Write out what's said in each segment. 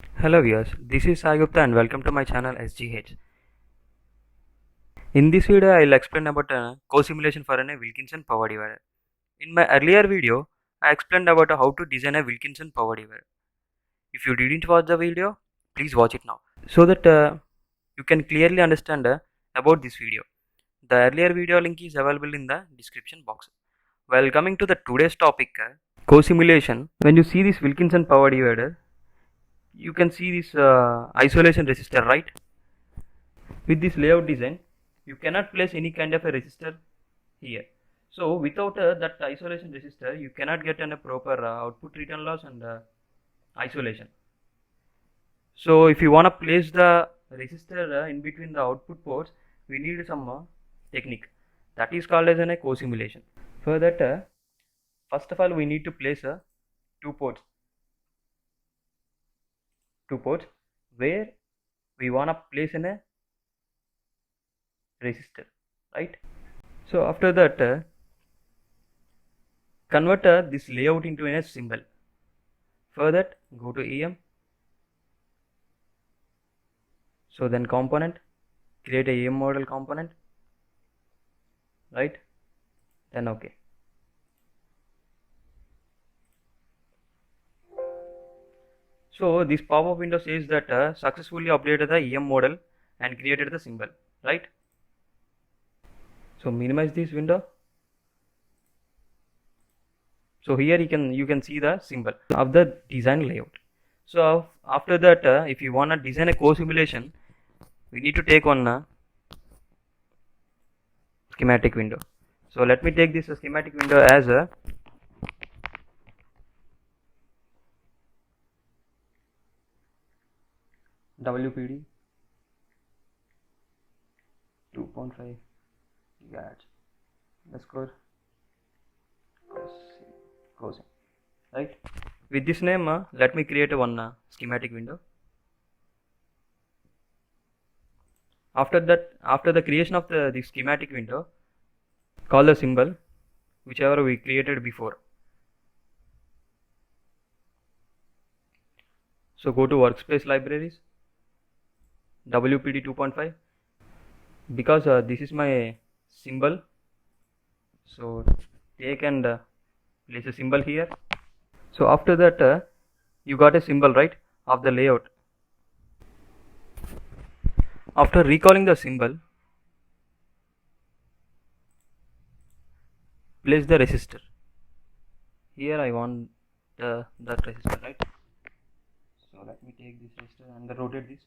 Hello viewers, this is Sai Gupta and welcome to my channel SGH. In this video, I will explain about a co-simulation for a Wilkinson power divider. In my earlier video, I explained about how to design a Wilkinson power divider. If you didn't watch the video, please watch it now so that you can clearly understand about this video. The earlier video link is available in the description box. Well, coming to the today's topic, co-simulation. When you see this Wilkinson power divider, you can see this isolation resistor, right? With this layout design, you cannot place any kind of a resistor here. So without that isolation resistor, you cannot get a proper output return loss and isolation. So if you want to place the resistor in between the output ports, we need some technique that is called as a co-simulation. For that, first of all, we need to place two ports where we want to place in a resistor, right? So after that, convert this layout into a symbol. For that, go to EM. So then component, create a EM model component, right? Then OK. So this pop-up window says that successfully updated the EM model and created the symbol, right? So minimize this window. So here you can see the symbol of the design layout. So after that, if you want to design a co-simulation, we need to take one schematic window. So let me take this schematic window as a WPD 2.5 gigahertz. Let's go cosine, right? With this name, let me create one schematic window. After that, after the creation of the schematic window, call the symbol whichever we created before. So go to workspace libraries, WPD 2.5. Because this is my symbol, so take and place a symbol here. So after that, you got a symbol, right, of the layout. After recalling the symbol, place the resistor. Here I want that resistor, right? So let me take this resistor and rotate this.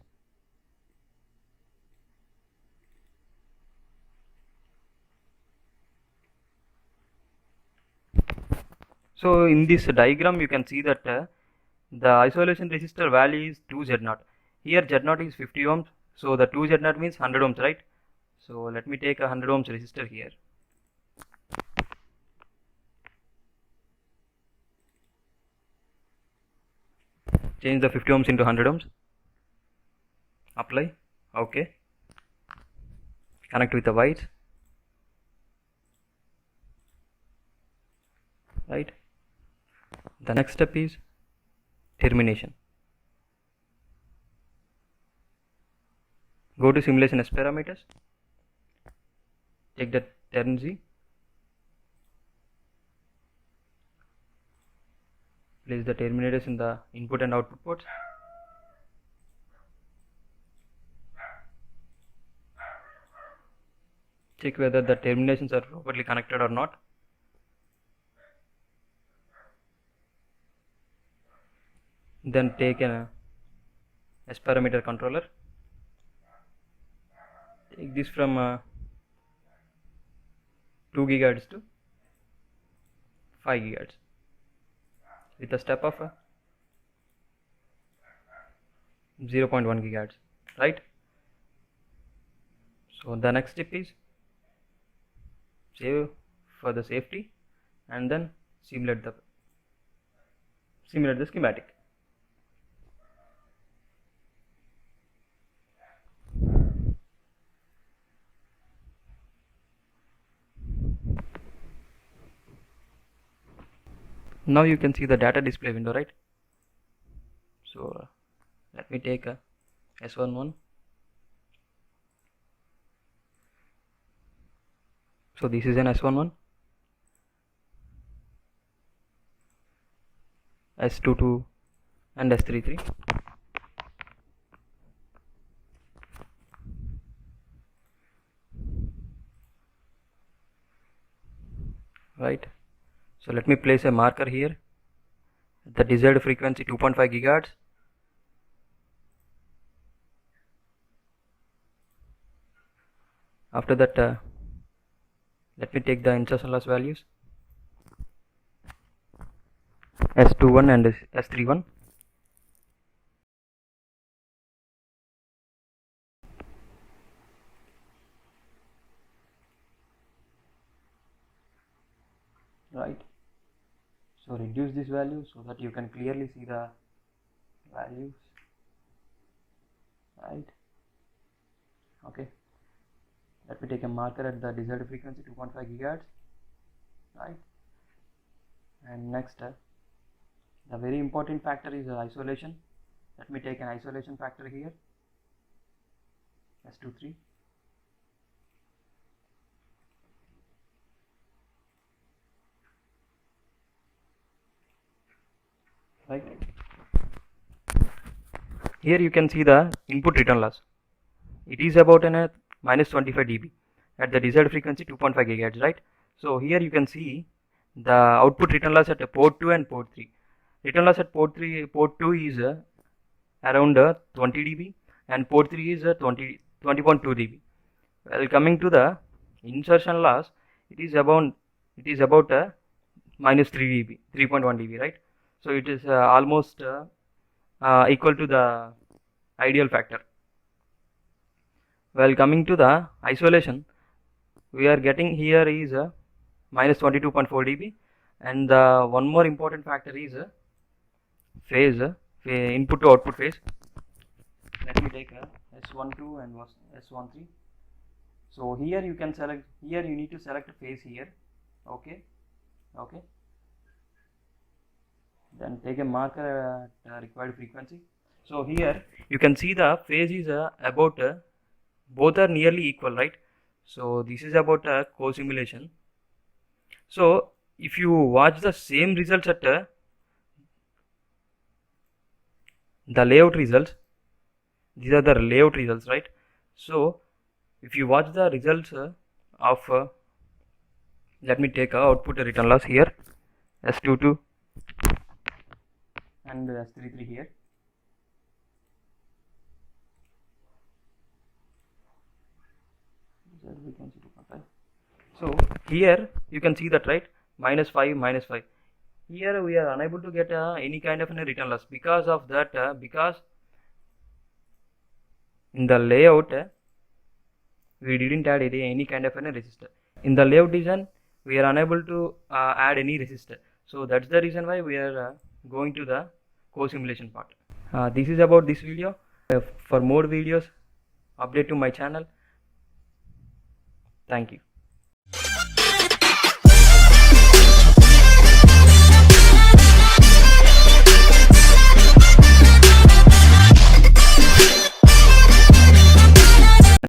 So in this diagram, you can see that the isolation resistor value is 2Z0. Here Z0 is 50 ohms, so the 2Z0 means 100 ohms, right? So let me take a 100 ohms resistor here. Change the 50 ohms into 100 ohms. Apply. OK. Connect with the wires. Right. The next step is termination. Go to simulation S parameters. Take the term Z. Place the terminators in the input and output ports. Check whether the terminations are properly connected or not. Then take an S parameter controller. Take this from 2 gigahertz to 5 gigahertz with a step of 0.1 gigahertz, right? So the next step is save for the safety and then simulate the schematic. Now you can see the data display window, right? So Let me take a S11. So this is an S11, S22 and S33. Right, so let me place a marker here at the desired frequency 2.5 gigahertz. After that, let me take the insertion loss values S21 and S31. Right, so reduce this value so that you can clearly see the values. Right, okay, let me take a marker at the desired frequency 2.5 gigahertz. Right, and next the very important factor is isolation. Let me take an isolation factor here, S23. Right, here you can see the input return loss. It is about an minus 25 dB at the desired frequency 2.5 gigahertz. Right, so here you can see the output return loss at port 2 and port 3. Return loss at port 2 is around 20 dB and port 3 is 20.2 dB. Well, coming to the insertion loss, it is about minus 3 dB, 3.1 dB, right? So it is almost equal to the ideal factor. Well, coming to the isolation, we are getting here is minus 22.4 dB, and one more important factor is phase, input to output phase. Let me take S12 and S13. So here you can select, here you need to select a phase here. Okay, then take a marker at required frequency. So here you can see the phase is about both are nearly equal, right? So this is about co-simulation. So if you watch the same results at the layout results, these are the layout results, right? So if you watch the results of let me take output return loss here, S22 and S33 here. So here you can see that, right? Minus 5, minus 5. Here we are unable to get any kind of a return loss because of that, because in the layout we didn't add any kind of a resistor. In the layout design we are unable to add any resistor. So that's the reason why we are going to the co-simulation part. This is about this video. For more videos, update to my channel. Thank you.